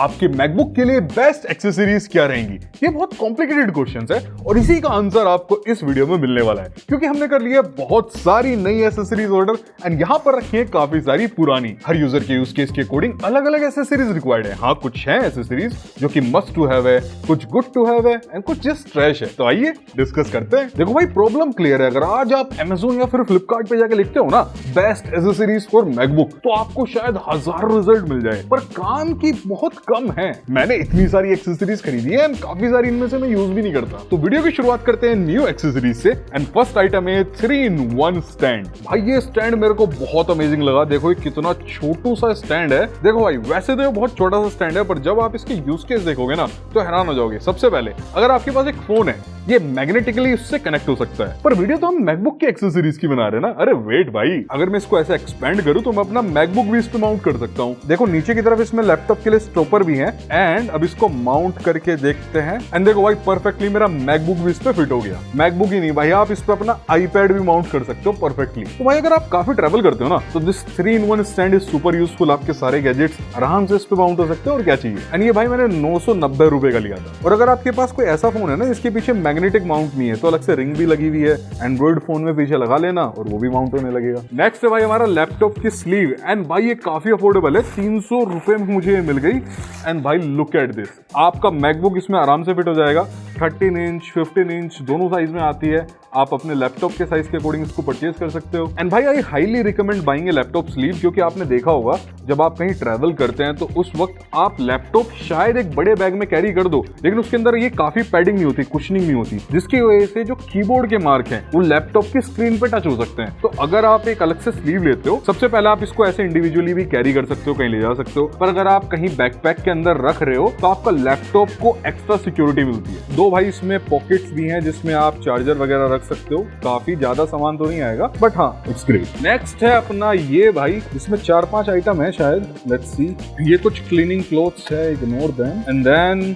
आपके मैकबुक के लिए बेस्ट एक्सेसरीज क्या रहेंगी? ये बहुत कॉम्प्लिकेटेड क्वेश्चंस है और इसी का आंसर आपको इस वीडियो में मिलने वाला है, क्योंकि हमने कर लिया बहुत सारी नई एक्सेसरीज ऑर्डर एंड यहाँ पर रखी है काफी सारी पुरानी। हर यूजर के यूज केस के अकॉर्डिंग अलग अलग एक्सेसरीज रिक्वायर्ड है। हाँ, कुछ है एक्सेसरीज जो कि मस्ट टू हैव है, कुछ गुड टू हैव है एंड कुछ जस्ट ट्रैश है। तो आइए डिस्कस करते हैं। देखो भाई, प्रॉब्लम क्लियर है। अगर आज आप Amazon या फिर फ्लिपकार्ट पे जाके लिखते हो ना बेस्ट एक्सेसरीज फॉर मैकबुक, तो आपको शायद हजारों रिजल्ट मिल जाए, पर काम की बहुत कम है। मैंने इतनी सारी एक्सेसरीज खरीदी है एंड काफी सारी इनमें से मैं यूज भी नहीं करता। तो वीडियो की शुरुआत करते हैं न्यू एक्सेसरीज से एंड फर्स्ट आइटम है 3-in-1 स्टैंड। भाई ये स्टैंड मेरे को बहुत अमेजिंग लगा। देखो ये कितना छोटू सा स्टैंड है। देखो भाई, वैसे तो ये बहुत छोटा सा स्टैंड है, पर जब आप इसके यूज केस देखोगे ना तो हैरान हो जाओगे। सबसे पहले, अगर आपके पास एक फोन है, ये मैग्नेटिकली उससे कनेक्ट हो सकता है। पर वीडियो तो हम मैकबुक की एक्सेसरीज की बना रहे हैं ना। अरे वेट भाई, अगर मैं इसको ऐसे एक्सपेंड करूं तो मैं अपना मैकबुक भी इस पे माउंट कर सकता हूं। देखो नीचे की तरफ इसमें लैपटॉप के लिए स्टॉपर भी है एंड अब इसको माउंट करके देखते हैं एंड देखो भाई, परफेक्टली मेरा मैकबुक भी इस पे फिट हो गया। मैकबुक ही नहीं भाई, आप इस पे अपना आईपैड भी माउंट कर सकते हो परफेक्टली। तो भाई अगर आप काफी ट्रैवल करते हो ना, तो this 3-in-1 stand is super useful. आपके सारे गैजेट्स आराम से इस पे माउंट हो सकते हैं और क्या चाहिए। एंड ये भाई मैंने 990 रुपए का लिया था। और अगर आपके पास कोई ऐसा फोन है ना जिसके पीछे मैग्नेटिक माउंट नहीं है, तो अलग से रिंग भी लगी हुई है, एंड्रॉइड फोन में पीछे लगा लेना और वो भी माउंट होने लगेगा। नेक्स्ट है भाई हमारा लैपटॉप की स्लीव एंड भाई ये काफी अफोर्डेबल है, 300 रुपए में मुझे मिल गई। एंड भाई लुक एट दिस, आपका मैकबुक इसमें आराम से फिट हो जाएगा। 13 इंच 15 इंच दोनों साइज में आती है। आप अपने लैपटॉप के साइज के अकॉर्डिंग इसको परचेज कर सकते हो। एंड भाई I highly recommend buying A laptop sleeve, क्योंकि आपने देखा होगा जब आप कहीं ट्रैवल करते हैं तो उस वक्त आप लैपटॉप शायद एक बड़े बैग में कैरी कर दो, लेकिन उसके अंदर ये काफी पैडिंग नहीं होती, कुशनिंग नहीं होती, जिसकी वजह से जो कीबोर्ड के मार्क हैं वो लैपटॉप की स्क्रीन पे टच हो सकते हैं। तो अगर आप एक अलग से स्लीव लेते हो, सबसे पहले आप इसको ऐसे इंडिविजुअली भी कैरी कर सकते हो, कहीं ले जा सकते हो, पर अगर आप कहीं बैकपैक के अंदर रख रहे हो तो आपका लैपटॉप को एक्स्ट्रा सिक्योरिटी मिलती है। दो भाई इसमें पॉकेट्स भी हैं जिसमें आप चार्जर वगैरह रख सकते हो। काफी ज्यादा सामान तो नहीं आएगा, बट हाँ इट्स ग्रेट। नेक्स्ट है अपना ये भाई, इसमें 4-5 आइटम है शायद, लेट्स सी। ये कुछ क्लीनिंग क्लोथ्स है, ignore them. And then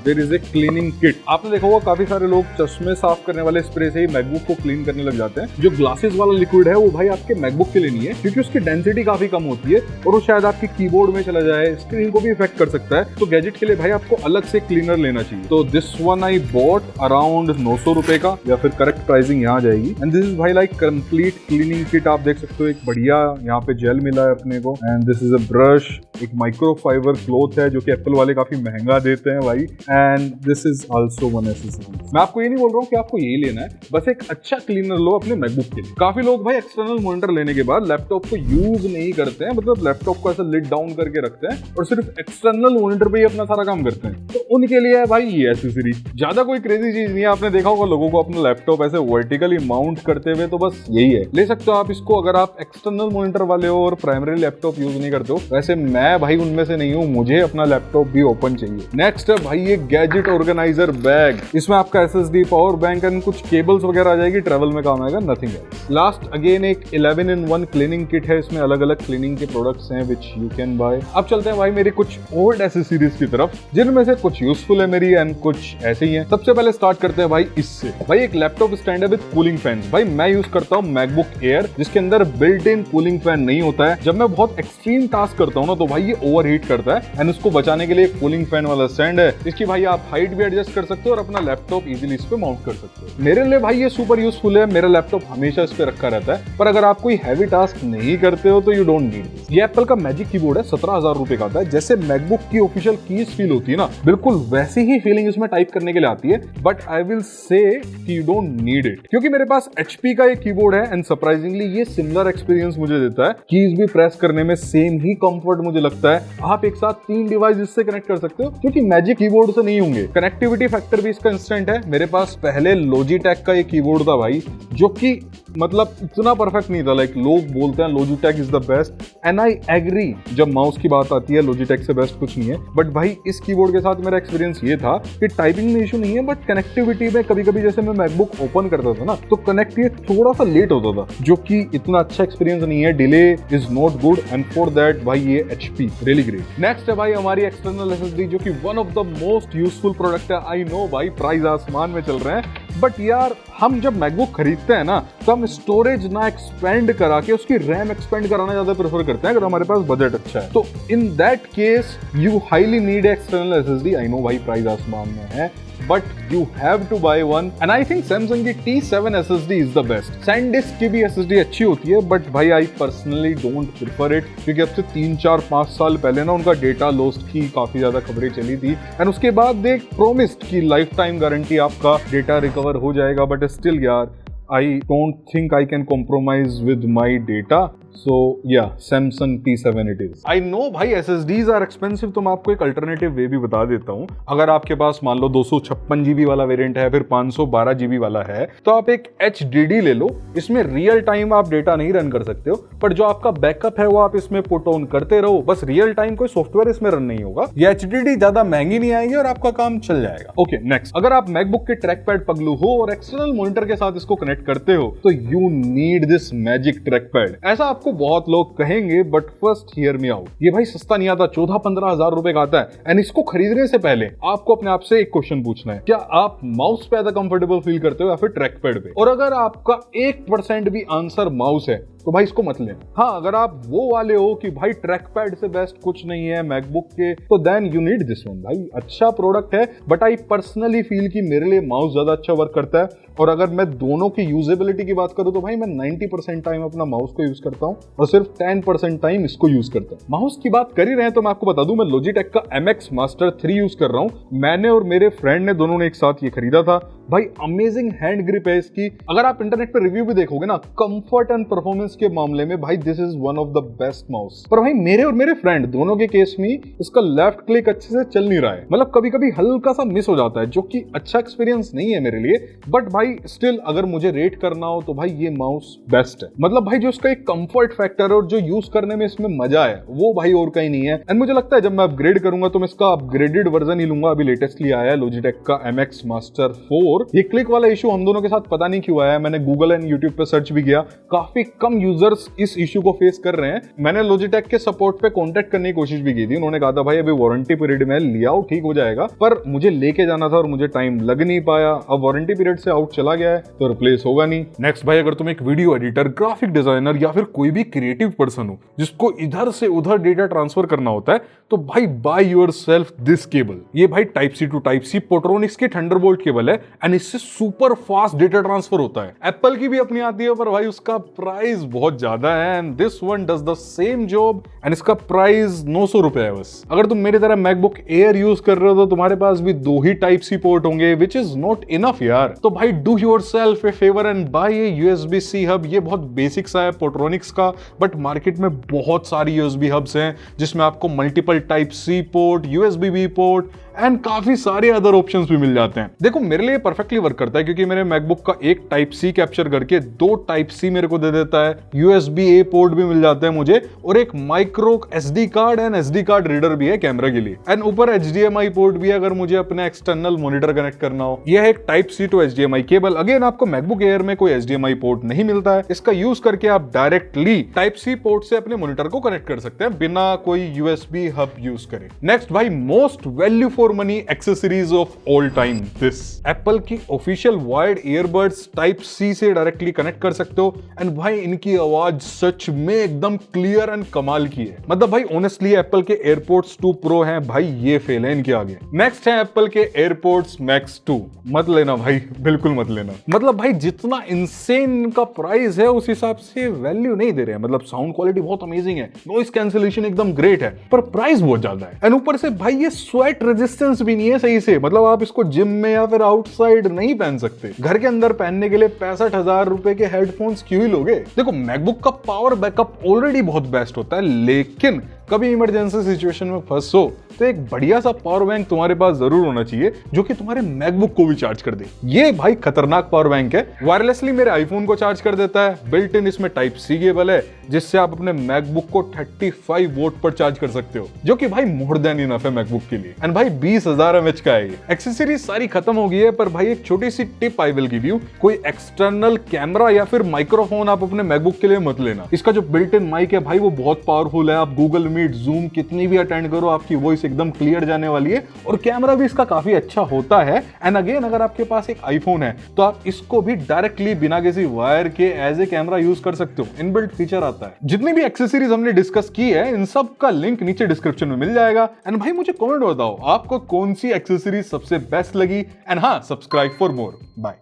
there is a cleaning kit. आपने देखा होगा काफी सारे लोग चश्मे साफ करने वाले स्प्रे से ही मैकबुक को क्लीन करने लग जाते हैं। जो ग्लासेस वाला लिक्विड है वो भाई आपके मैकबुक के लिए नहीं है, क्योंकि उसकी डेंसिटी काफी कम होती है और वो शायद आपके कीबोर्ड में चला जाए, स्क्रीन को भी इफेक्ट कर सकता है। तो गैजेट के लिए भाई आपको अलग से क्लीनर लेना चाहिए। तो this one I bought around 900 रुपए का, या फिर करेक्ट प्राइसिंग यहाँ जाएगी। एंड दिस इज भाई लाइक कंप्लीट क्लीनिंग किट। आप देख सकते हो एक बढ़िया यहाँ पे जेल मिला है अपने को। And this is a brush, एक माइक्रोफाइबर क्लॉथ है जो कि एप्पल वाले काफी महंगा देते हैं भाई। And this is also one accessory. मैं आपको ये नहीं बोल रहा हूँ कि आपको यही लेना है, बस एक अच्छा क्लीनर लो अपने मैकबुक के लिए। काफी लोग भाई एक्सटर्नल मॉनिटर लेने के बाद लैपटॉप को यूज नहीं करते हैं, मतलब लैपटॉप को ऐसा लिड डाउन करके रखते हैं और सिर्फ एक्सटर्नल मॉनिटर पे ही अपना सारा काम करते हैं। तो उनके लिए है भाई ये एक्सेसरी। ज्यादा कोई क्रेजी चीज नहीं है। आपने देखा होगा लोगों को अपना लैपटॉप ऐसे वर्टिकली माउंट करते हुए, तो बस यही है। ले सकते हो आप इसको अगर आप एक्सटर्नल मॉनिटर वाले हो और प्राइमरी लैपटॉप यूज नहीं करते हो। वैसे मैं भाई उनमें से नहीं हूँ, मुझे अपना लैपटॉप भी ओपन चाहिए। नेक्स्ट है भाई ये गैजेट ऑर्गेनाइजर बैग। इसमें आपका एसएसडी, पावर बैंक एंड कुछ केबल्स वगैरह आ जाएगी, ट्रैवल में काम आएगा, नथिंग एल्स। लास्ट अगेन एक 11-in-1 क्लीनिंग किट है। इसमें अलग अलग क्लीनिंग के प्रोडक्ट्स हैं विच यू कैन बाय। अब चलते हैं भाई मेरी कुछ ओल्ड एक्सेसरीज की तरफ, जिनमें से कुछ यूजफुल है मेरी एंड कुछ ऐसे ही है। सबसे पहले स्टार्ट करते हैं भाई इससे। भाई एक लैपटॉप स्टैंड है विद कूलिंग फैन। भाई मैं यूज करता हूँ मैकबुक एयर, जिसके अंदर बिल्ट इन कूलिंग फैन नहीं होता है। जब मैं बहुत एक्सट्रीम टास्क करता हूँ ना, तो भाई ये ओवरहीट करता है एंड उसको बचाने के लिए कूलिंग फैन वाला स्टैंड है। इसकी भाई आप हाइट भी एडजस्ट कर सकते हो और अपना लैपटॉप इजीली इस पे माउंट कर सकते हो। मेरे लिए भाई ये सुपर यूजफुल है। मेरा लैपटॉप हमेशा इस पे रखा रहता है। पर अगर आप कोई हैवी टास्क नहीं करते हो तो यू डोंट नीड दिस। ये एप्पल का मैजिक कीबोर्ड है, 17,000 रुपए का आता है। जैसे मैकबुक की ऑफिशियल कीज फील होती है ना, बिल्कुल वैसी ही फीलिंग इसमें टाइप करने के लिए आती है। बट आई विल से कि यू डोंट नीड इट, क्योंकि मेरे पास एचपी का एक कीबोर्ड है एंड सरप्राइजिंगली ये सिमिलर एक्सपीरियंस मुझे देता है। कीज भी प्रेस करने में सेम ही कंफर्ट मुझे लगता है। आप एक साथ 3 डिवाइस इससे कनेक्ट कर सकते हो, क्योंकि मैजिक कीबोर्ड से नहीं होंगे। कनेक्टिविटी फैक्टर भी इसका इंस्टेंट है। मेरे पास पहले लॉजिटेक का ये कीबोर्ड था भाई, जो कि मतलब इतना परफेक्ट नहीं था। लाइक लोग बोलते हैं Logitech is the best and I agree. जब माउस की बात आती है लॉजिटेक से बेस्ट कुछ नहीं है। बट भाई इस कीबोर्ड के साथ मेरा एक्सपीरियंस ये था कि टाइपिंग में इशू नहीं है, बट कनेक्टिविटी में कभी कभी जैसे मैं मैकबुक ओपन करता था ना, तो कनेक्ट ये थोड़ा सा लेट होता था, जो कि इतना अच्छा एक्सपीरियंस नहीं है। Delay is not good and for that भाई ये एचपी रियली ग्रेट। नेक्स्ट है भाई हमारी एक्सटर्नल एसएसडी, जो कि one of the most useful product है। आई नो भाई प्राइस आसमान में चल रहे हैं, बट यार हम जब मैकबुक खरीदते हैं ना तो हम स्टोरेज ना एक्सपेंड करा के उसकी रैम एक्सपेंड कराना ज्यादा प्रेफर करते हैं अगर हमारे पास बजट अच्छा है। तो in that case you highly need external SSD. I know भाई प्राइस आसमान में है, but you have to buy one and I think Samsung की T7 SSD is the best। SanDisk की भी SSD अच्छी होती है but भाई I personally don't prefer it क्योंकि अब से 3-4-5 साल पहले ना उनका डेटा लॉस्ट की काफी ज्यादा खबरें चली थी एंड उसके बाद दे प्रोमिस्ड की लाइफ टाइम गारंटी आपका डेटा रिकवर हो जाएगा, बट स्टिल यार I don't think I can compromise with my data। So yeah, Samsung T7 it is। I know भाई SSDs are expensive, तो मैं आपको एक अल्टरनेटिव वे भी बता देता हूँ। अगर आपके पास मान लो 256 GB वाला वेरिएंट है, फिर 512 GB वाला है, तो आप एक HDD ले लो। इसमें रियल टाइम आप डेटा नहीं रन कर सकते हो, पर जो आपका बैकअप है वो आप इसमें पुट ऑन करते रहो, बस रियल टाइम कोई सॉफ्टवेयर इसमें रन नहीं होगा। ये HDD ज्यादा महंगी नहीं आएगी और आपका काम चल जाएगा। ओके नेक्स्ट, अगर आप मैकबुक के ट्रैक पैड पगलू हो और एक्सटर्नल मॉनिटर के साथ इसको कनेक्ट करते हो तो you need this magic track pad. ऐसा आपको बहुत लोग कहेंगे, but first hear me out, ये भाई सस्ता नहीं आता, 14-15 हजार रुपए का आता है। एंड इसको खरीदने से पहले आपको अपने आप से एक क्वेश्चन पूछना है, क्या आप माउस पे ज्यादा कंफर्टेबल फील करते हो या फिर ट्रैक पैड पे? और अगर आपका 1% भी आंसर माउस है तो भाई इसको मत लेना। हाँ, अगर आप वो वाले हो कि भाई ट्रैक पैड से बेस्ट कुछ नहीं है मैकबुक के, तो then you need this one. भाई अच्छा प्रोडक्ट है, बट आई पर्सनली फील कि मेरे लिए माउस ज्यादा अच्छा वर्क करता है। और अगर मैं दोनों की यूजेबिलिटी की बात करूं तो भाई मैं 90% टाइम अपना माउस को यूज करता हूं और सिर्फ 10% टाइम इसको यूज करता हूं। माउस की बात कर ही रहे हैं तो मैं आपको बता दूं, मैं Logitech का MX Master 3 यूज कर रहा हूं। मैंने और मेरे फ्रेंड ने दोनों ने एक साथ ये खरीदा था। भाई अमेजिंग हैंड ग्रिप है इसकी। अगर आप इंटरनेट पर रिव्यू भी देखोगे ना, कंफर्ट एंड परफॉर्मेंस के मामले में भाई this is one of the best mouse. पर भाई मेरे और मेरे फ्रेंड दोनों के केस में इसका लेफ्ट क्लिक अच्छे से चल नहीं रहा है, मतलब कभी कभी हल्का सा मिस हो जाता है, जो कि अच्छा एक्सपीरियंस नहीं है मेरे लिए। बट भाई स्टिल अगर मुझे रेट करना हो तो भाई ये माउस बेस्ट है। मतलब भाई जो इसका एक कंफर्ट फैक्टर है और जो यूज करने में इसमें मजा है वो भाई और कहीं नहीं है। एंड मुझे लगता है जब मैं अपग्रेड करूंगा तो मैं इसका अपग्रेडेड वर्जन ही लूंगा। अभी लेटेस्टली आया है Logitech का MX Master 4। ये क्लिक वाला इशू हम दोनों के साथ पता नहीं क्यों आया है। मैंने गूगल एंड यूट्यूब पे सर्च भी किया, काफी कम यूजर्स इस इशू को फेस कर रहे हैं। मैंने Logitech के सपोर्ट पे कांटेक्ट करने की कोशिश भी की थी। उन्होंने कहा था भाई अभी वारंटी पीरियड में लिया हो, ठीक हो जाएगा, पर मुझे लेके जाना था और मुझे टाइम लग नहीं पाया। अब वारंटी पीरियड से आउट चला गया है तो रिप्लेस होगा नहीं। नेक्स्ट भाई, अगर तुम एक वीडियो एडिटर, ग्राफिक डिजाइनर या फिर कोई भी क्रिएटिव पर्सन हो जिसको इधर से उधर डेटा ट्रांसफर करना होता है, तो भाई बाय योरसेल्फ दिस केबल। ये भाई type C to type C Portronics की थंडरबोल्ट केबल है एंड इससे सुपर फास्ट डेटा ट्रांसफर होता है। एप्पल की भी अपनी आती है, पर भाई उसका प्राइस बहुत ज्यादा है and this one does the same job and इसका प्राइस 900 रुपए है बस। अगर तुम मेरी तरह मैकबुक एयर यूज कर रहे हो तो तुम्हारे पास भी 2 ही टाइप सी पोर्ट होंगे, विच इज नॉट इनफ यार। तो भाई do yourself a favour and buy a USB-C hub. ये बहुत बेसिक सा है पोट्रोनिक्स का, बट मार्केट में बहुत सारी USB हब्स हैं जिसमें आपको multiple type C port, USB-B port and काफी सारे अदर ऑप्शंस भी मिल जाते हैं। देखो मेरे लिए परफेक्टली वर्क करता है क्योंकि मेरे मैकबुक का एक टाइप C कैप्चर करके 2 टाइप C मेरे को दे देता है, USB-A पोर्ट भी मिल जाता है मुझे, और एक micro SD card and SD card reader भी है कैमरा के लिए, एंड ऊपर HDMI पोर्ट भी है अगर मुझे अपने एक्सटर्नल मॉनिटर कनेक्ट करना हो। यह है एक type C to HDMI cable. Again आपको मैकबुक एयर में कोई HDMI पोर्ट नहीं मिलता है। इसका यूज करके आप डायरेक्टली टाइप C पोर्ट से अपने मॉनिटर को कनेक्ट कर सकते हैं बिना कोई USB हब यूज करे। नेक्स्ट भाई, most value for money accessories of all time, this Apple की official wired earbuds type C से डायरेक्टली कनेक्ट कर सकते हो एंड भाई इनकी आवाज सच में एकदम क्लियर एंड कमाल की है। मतलब भाई ऑनेस्टली एप्पल के एयरपोर्ट्स 2 प्रो हैं भाई, ये फेल है इनके आगे। नेक्स्ट है एप्पल के एयरपोर्ट्स मैक्स 2। मत लेना भाई, बिल्कुल मत लेना। मतलब भाई जितना इंसेन इनका प्राइस है उस हिसाब से वैल्यू नहीं दे रहे हैं। मतलब साउंड क्वालिटी बहुत अमेजिंग है, नॉइस कैंसिलेशन एकदम ग्रेट है, पर प्राइस बहुत ज्यादा है। एंड ऊपर से भाई ये स्वेट रेजिस्टेंस भी नहीं है सही से। मतलब आप इसको जिम में या फिर आउटसाइड नहीं पहन सकते। घर के अंदर पहनने के लिए 65,000 रुपए के हेडफोन्स क्यों ही लोगे? देखो मैकबुक का पावर बैकअप ऑलरेडी बहुत बेस्ट होता है, लेकिन कभी इमरजेंसी सिचुएशन में फंसो तो एक बढ़िया सा पावर बैंक तुम्हारे पास जरूर होना चाहिए जो कि तुम्हारे मैकबुक को भी चार्ज कर दे। ये भाई खतरनाक पावर बैंक है, वायरलेसली मेरे आईफोन को चार्ज कर देता है। बिल्ट इन इसमें टाइप C केबल है जिससे आप अपने मैकबुक को 35 वोल्ट पर चार्ज कर सकते हो, जो कि भाई मोर देन इनफ है मैकबुक के लिए। एंड भाई 20,000 mAh का है ये। एक्सेसरीज सारी खत्म हो गई है, पर भाई एक छोटी सी tip I will give you, कोई एक्सटर्नल कैमरा या फिर माइक्रोफोन आप अपने मैकबुक के लिए मत लेना। इसका जो बिल्ट इन माइक है भाई वो बहुत पावरफुल है। आप गूगल मीट, जूम कितनी भी अटेंड करो आपकी वॉइस एकदम क्लियर जाने वाली है। और कैमरा भी इसका काफी अच्छा होता है। एंड अगेन अगर आपके पास एक आईफोन है तो आप इसको भी डायरेक्टली बिना किसी वायर के एज ए कैमरा यूज कर सकते हो, इनबिल्ट फीचर आता है। जितनी भी एक्सेसरीज हमने डिस्कस की है इन सब का लिंक नीचे डिस्क्रिप्शन में मिल जाएगा। एंड भाई मुझे कमेंट बताओ आपको कौन सी एक्सेसरीज सबसे बेस्ट लगी। एंड हाँ, सब्सक्राइब फॉर मोर। बाय।